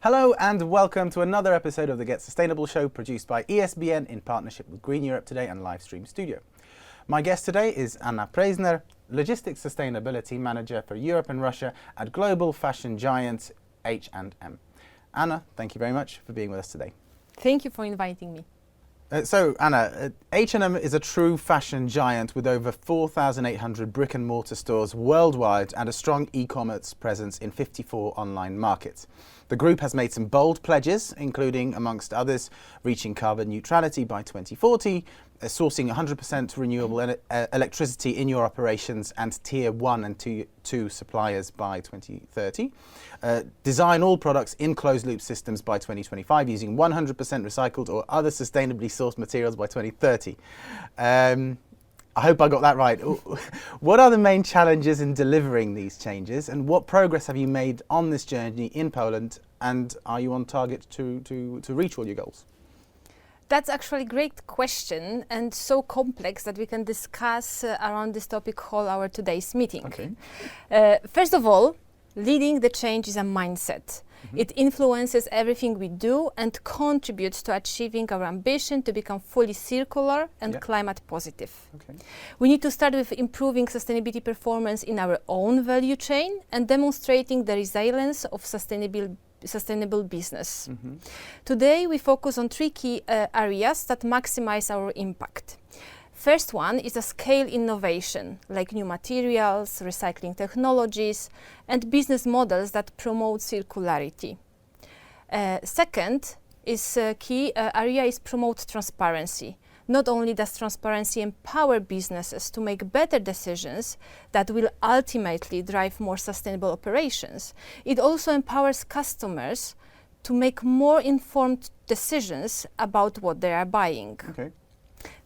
Hello and welcome to another episode of the Get Sustainable Show produced by ESBN in partnership with Green Europe Today and Livestream Studio. My guest today is Anna Preisner, Logistics Sustainability Manager for Europe and Russia at global fashion giant H&M. Anna, thank you very much for being with us today. Thank you for inviting me. So Anna, H&M is a true fashion giant with over 4,800 brick and mortar stores worldwide and a strong e-commerce presence in 54 online markets. The group has made some bold pledges, including, amongst others, reaching carbon neutrality by 2040, sourcing 100% renewable electricity in your operations and tier 1 and 2 suppliers by 2030, design all products in closed-loop systems by 2025 using 100% recycled or other sustainably sourced materials by 2030. I hope I got that right. What are the main challenges in delivering these changes, and what progress have you made on this journey in Poland, and are you on target to reach all your goals? That's actually a great question and so complex that we can discuss around this topic whole our today's meeting. Okay. First of all, leading the change is a mindset. Mm-hmm. It influences everything we do and contributes to achieving our ambition to become fully circular and climate positive. Okay. We need to start with improving sustainability performance in our own value chain and demonstrating the resilience of sustainable business. Mm-hmm. Today we focus on three key areas that maximize our impact. First one is a scale innovation, like new materials, recycling technologies, and business models that promote circularity. Second is key area is promote transparency. Not only does transparency empower businesses to make better decisions that will ultimately drive more sustainable operations, it also empowers customers to make more informed decisions about what they are buying. Okay.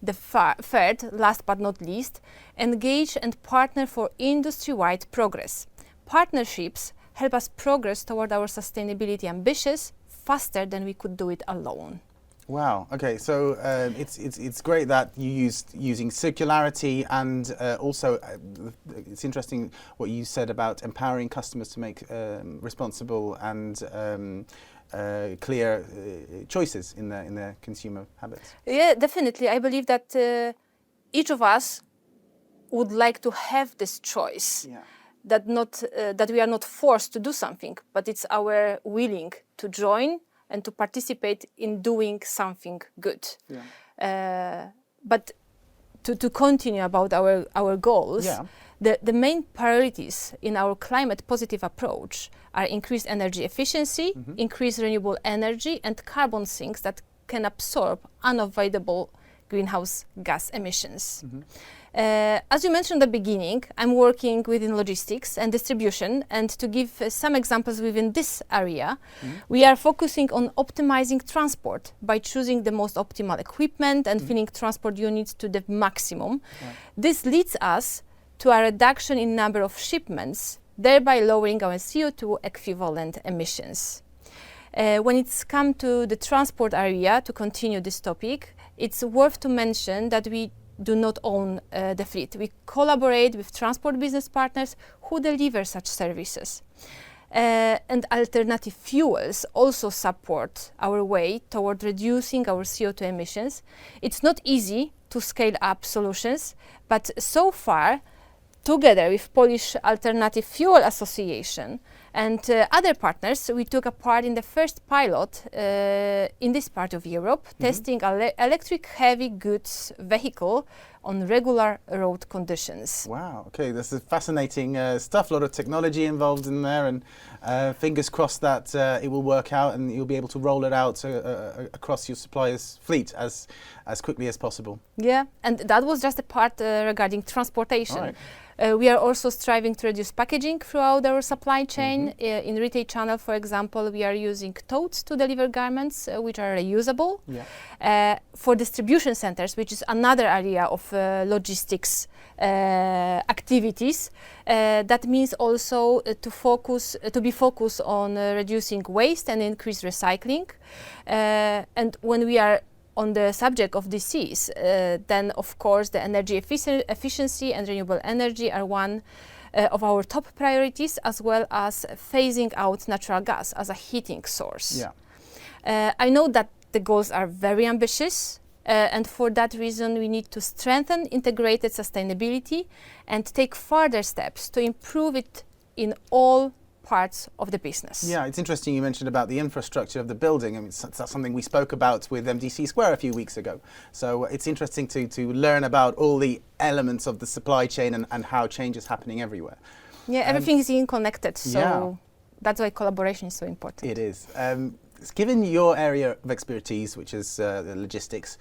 The third, last but not least, engage and partner for industry-wide progress. Partnerships help us progress toward our sustainability ambitions faster than we could do it alone. Wow. Okay. So it's great that you using circularity, and also it's interesting what you said about empowering customers to make responsible and clear choices in their consumer habits. Yeah, definitely. I believe that each of us would like to have this choice. Yeah. That we are not forced to do something, but it's our willing to join and to participate in doing something good. Yeah. But to continue about our goals, the main priorities in our climate positive approach are increased energy efficiency, increased renewable energy, and carbon sinks that can absorb unavoidable greenhouse gas emissions. As you mentioned at the beginning, I'm working within logistics and distribution, and to give some examples within this area, we are focusing on optimizing transport by choosing the most optimal equipment and filling transport units to the maximum. Yeah. This leads us to a reduction in number of shipments, thereby lowering our CO2 equivalent emissions. When it's come to the transport area, to continue this topic, it's worth to mention that we do not own the fleet. We collaborate with transport business partners who deliver such services. And alternative fuels also support our way toward reducing our CO2 emissions. It's not easy to scale up solutions, but so far, together with Polish Alternative Fuel Association and other partners, we took a part in the first pilot in this part of Europe, testing an electric heavy goods vehicle on regular road conditions. Wow, okay, this is fascinating stuff, a lot of technology involved in there, and fingers crossed that it will work out and you'll be able to roll it out across your supplier's fleet as quickly as possible. Yeah, and that was just a part regarding transportation. All right. We are also striving to reduce packaging throughout our supply chain. In retail channel, for example, we are using totes to deliver garments which are reusable. Yeah. For distribution centers, which is another area of logistics activities, that means also to be focused on reducing waste and increase recycling. And when we are on the subject of disease, then of course the energy efficiency and renewable energy are one of our top priorities, as well as phasing out natural gas as a heating source. I know that the goals are very ambitious, and for that reason we need to strengthen integrated sustainability and take further steps to improve it in all parts of the business. Yeah, it's interesting you mentioned about the infrastructure of the building. I mean, that's something we spoke about with MDC Square a few weeks ago. So it's interesting to learn about all the elements of the supply chain and how change is happening everywhere. Yeah, everything is interconnected, so that's why collaboration is so important. It is. Given your area of expertise, which is the logistics,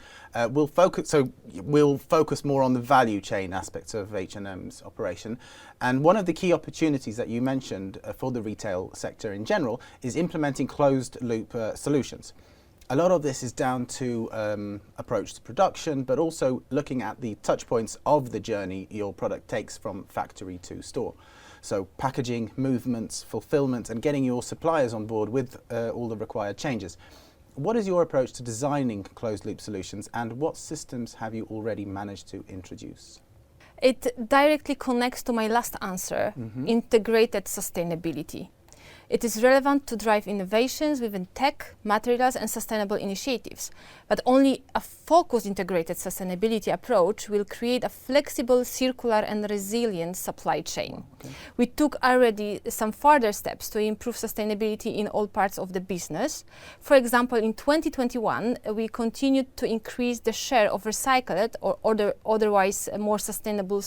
we'll focus more on the value chain aspects of H&M's operation. And one of the key opportunities that you mentioned for the retail sector in general is implementing closed-loop solutions. A lot of this is down to approach to production, but also looking at the touch points of the journey your product takes from factory to store. So packaging, movements, fulfillment, and getting your suppliers on board with all the required changes. What is your approach to designing closed-loop solutions, and what systems have you already managed to introduce? It directly connects to my last answer, integrated sustainability. It is relevant to drive innovations within tech, materials, and sustainable initiatives. But only a focused integrated sustainability approach will create a flexible, circular, and resilient supply chain. We took already some further steps to improve sustainability in all parts of the business. For example, in 2021, we continued to increase the share of recycled or otherwise more sustainable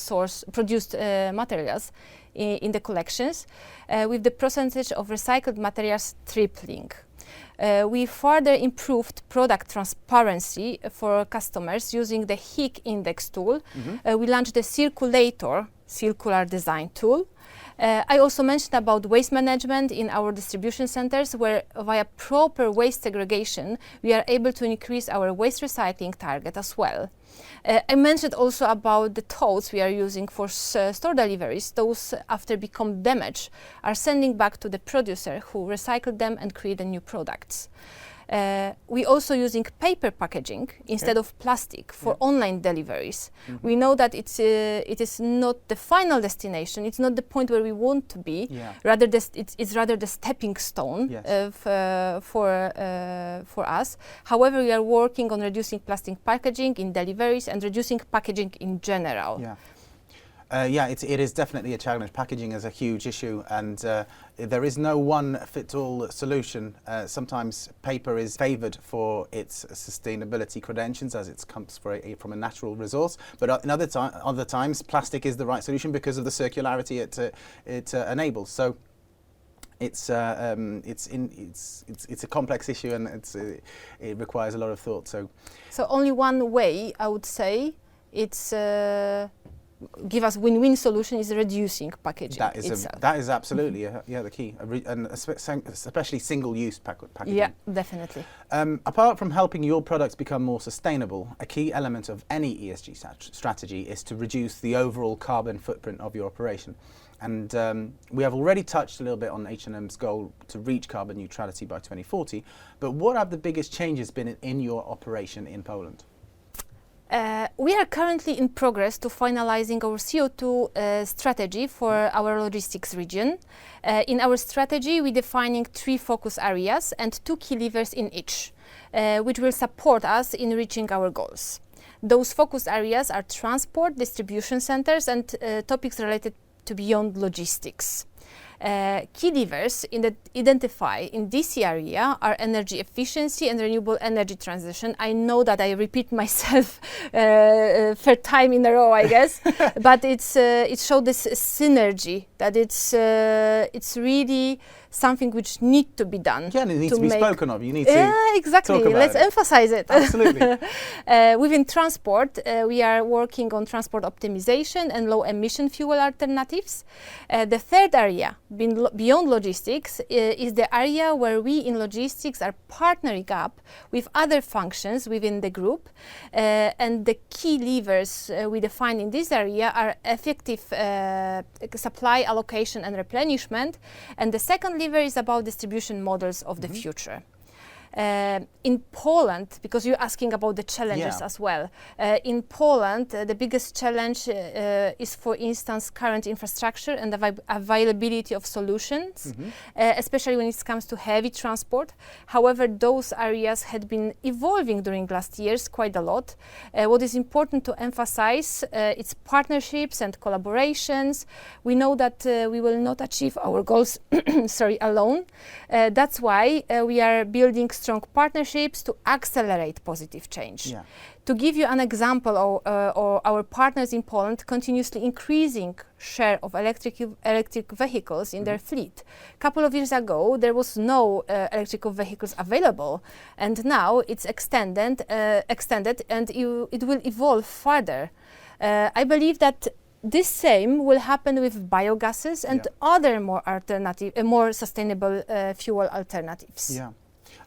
produced materials in the collections, with the percentage of recycled materials tripling. We further improved product transparency for customers using the HIC index tool. We launched the Circulator circular design tool. I also mentioned about waste management in our distribution centers, where via proper waste segregation, we are able to increase our waste recycling target as well. I mentioned also about the totes we are using for store deliveries. Those, after become damaged, are sending back to the producer who recycled them and create new products. We also using paper packaging instead of plastic for online deliveries. We know that it is not the final destination. It's not the point where we want to be. Rather, it's rather the stepping stone for us. However, we are working on reducing plastic packaging in deliveries and reducing packaging in general. It is definitely a challenge. Packaging is a huge issue, and there is no one-fit-all solution. Sometimes paper is favoured for its sustainability credentials, as it comes from a natural resource. But in other times, plastic is the right solution because of the circularity it enables. So it's a complex issue, and it requires a lot of thought. So only one way, I would say, it's give us win-win solution is reducing packaging itself. That is absolutely the key, and especially single-use packaging. Yeah, definitely. Apart from helping your products become more sustainable, a key element of any ESG strategy is to reduce the overall carbon footprint of your operation. And we have already touched a little bit on H&M's goal to reach carbon neutrality by 2040, but what have the biggest changes been in your operation in Poland? We are currently in progress to finalizing our CO2 strategy for our logistics region. In our strategy, we're defining 3 focus areas and 2 key levers in each, which will support us in reaching our goals. Those focus areas are transport, distribution centers, and topics related to beyond logistics. Key levers identified in this area are energy efficiency and renewable energy transition. I know that I repeat myself third time in a row, I guess, but it shows this synergy, that it's really something which needs to be done. Yeah, and it needs to be spoken of. You need to exactly. talk about Let's emphasize it. Absolutely. Within transport, we are working on transport optimization and low emission fuel alternatives. The third area, beyond logistics, is the area where we in logistics are partnering up with other functions within the group. And the key levers we define in this area are effective supply allocation and replenishment. And the second lever is about distribution models of the future. In Poland, because you're asking about the challenges as well, in Poland, the biggest challenge is, for instance, current infrastructure and availability of solutions, especially when it comes to heavy transport. However, those areas had been evolving during last years quite a lot. What is important to emphasize, it's partnerships and collaborations. We know that we will not achieve our goals alone. That's why we are building strong partnerships to accelerate positive change. Yeah. To give you an example, our partners in Poland continuously increasing share of electric vehicles in their fleet. A couple of years ago, there was no electrical vehicles available, and now it's extended and it will evolve further. I believe that this same will happen with biogases and other more sustainable fuel alternatives. Yeah.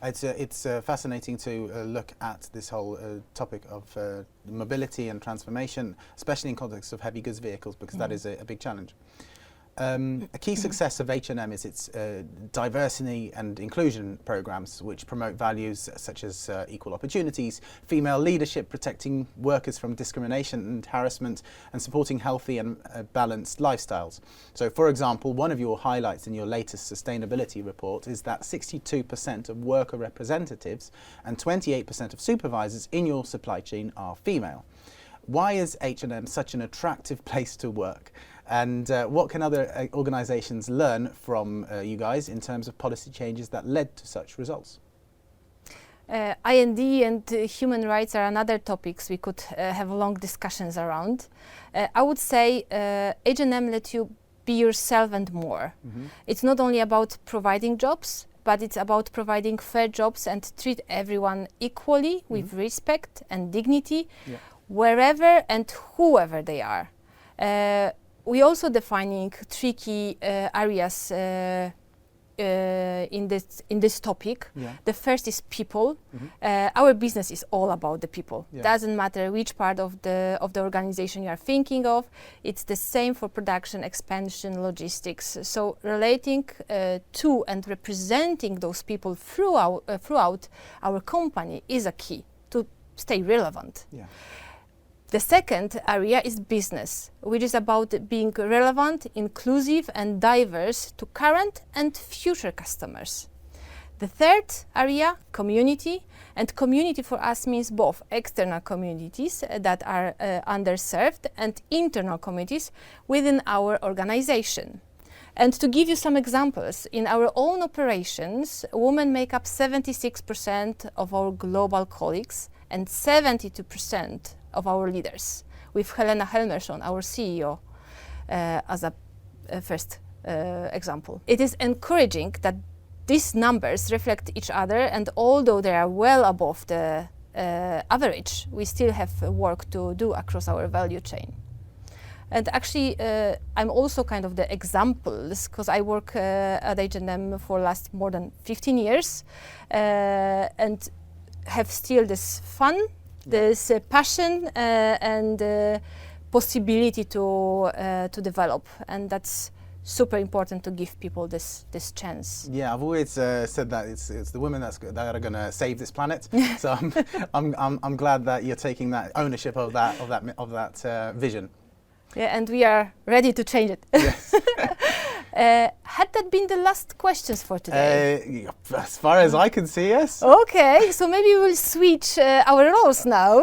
It's fascinating to look at this whole topic of mobility and transformation, especially in context of heavy goods vehicles, because that is a big challenge. A key success of H&M is its diversity and inclusion programs, which promote values such as equal opportunities, female leadership, protecting workers from discrimination and harassment, and supporting healthy and balanced lifestyles. So, for example, one of your highlights in your latest sustainability report is that 62% of worker representatives and 28% of supervisors in your supply chain are female. Why is H&M such an attractive place to work? And what can other organizations learn from you guys in terms of policy changes that led to such results? I&D and human rights are another topics we could have long discussions around. I would say H&M let you be yourself and more. It's not only about providing jobs, but it's about providing fair jobs and treat everyone equally with respect and dignity, wherever and whoever they are. We also defining three key areas in this topic. The first is people. Our business is all about the people. Doesn't matter which part of the organization you are thinking of. It's the same for production, expansion, logistics. So relating to and representing those people throughout our company is a key to stay relevant. The second area is business, which is about being relevant, inclusive and diverse to current and future customers. The third area, community, and community for us means both external communities that are underserved and internal communities within our organization. And to give you some examples, in our own operations, women make up 76% of our global colleagues and 72% of our leaders, with Helena Helmersson, our CEO, as a first example. It is encouraging that these numbers reflect each other, and although they are well above the average, we still have work to do across our value chain. And actually, I'm also kind of the examples, because I work at H&M for last more than 15 years, and have still this fun, this passion and possibility to develop, and that's super important to give people this chance. Yeah, I've always said that it's the women that are going to save this planet. So I'm glad that you're taking that ownership of that vision. Yeah, and we are ready to change it. Yes. Had that been the last questions for today? As far as I can see, yes. Okay, so maybe we'll switch our roles now.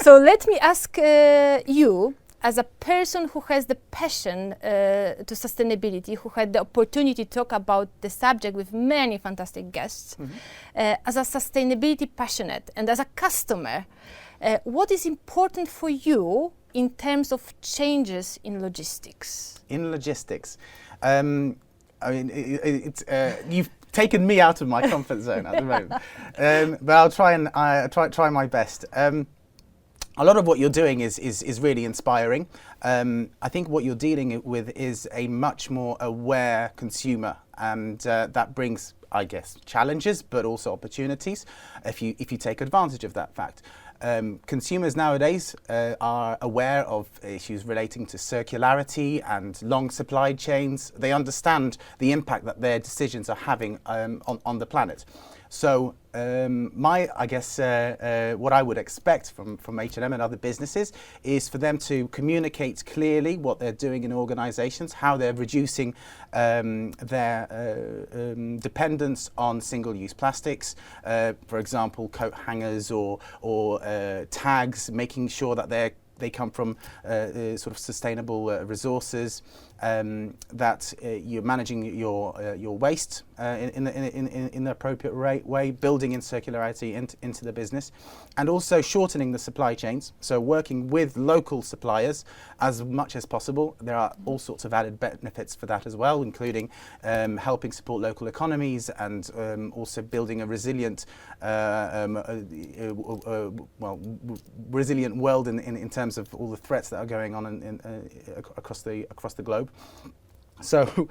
So let me ask you, as a person who has the passion to sustainability, who had the opportunity to talk about the subject with many fantastic guests, as a sustainability passionate and as a customer, what is important for you in terms of changes in logistics? In logistics. I mean, you've taken me out of my comfort zone at the moment, but I'll try my best. A lot of what you're doing is really inspiring. I think what you're dealing with is a much more aware consumer, and that brings, I guess, challenges, but also opportunities if you take advantage of that fact. Consumers nowadays are aware of issues relating to circularity and long supply chains. They understand the impact that their decisions are having on the planet. So I guess what I would expect from H&M and other businesses is for them to communicate clearly what they're doing in organisations, how they're reducing their dependence on single-use plastics, for example, coat hangers or tags, making sure that they come from sort of sustainable resources, that you're managing your waste in the appropriate way, building in circularity into the business, and also shortening the supply chains. So working with local suppliers as much as possible. There are all sorts of added benefits for that as well, including helping support local economies and also building a resilient, resilient world in terms of all the threats that are going on across the globe. So,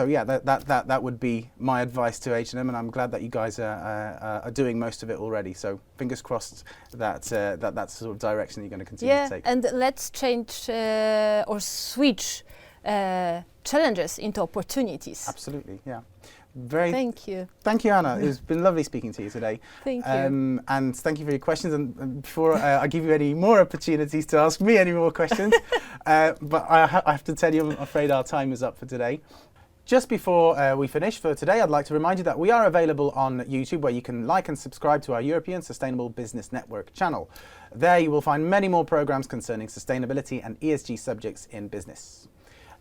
yeah, that would be my advice to H&M, and I'm glad that you guys are doing most of it already. So fingers crossed that that's the sort of direction you're going to continue to take. And let's change or switch challenges into opportunities. Absolutely, yeah. Thank you. Thank you, Anna. It's been lovely speaking to you today. Thank you. And thank you for your questions. And before I give you any more opportunities to ask me any more questions, but I have to tell you, I'm afraid our time is up for today. Just before we finish for today, I'd like to remind you that we are available on YouTube, where you can like and subscribe to our European Sustainable Business Network channel. There you will find many more programs concerning sustainability and ESG subjects in business.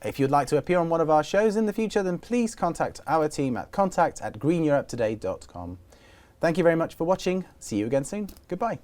If you'd like to appear on one of our shows in the future, then please contact our team at contact@greeneuropetoday.com. Thank you very much for watching. See you again soon. Goodbye.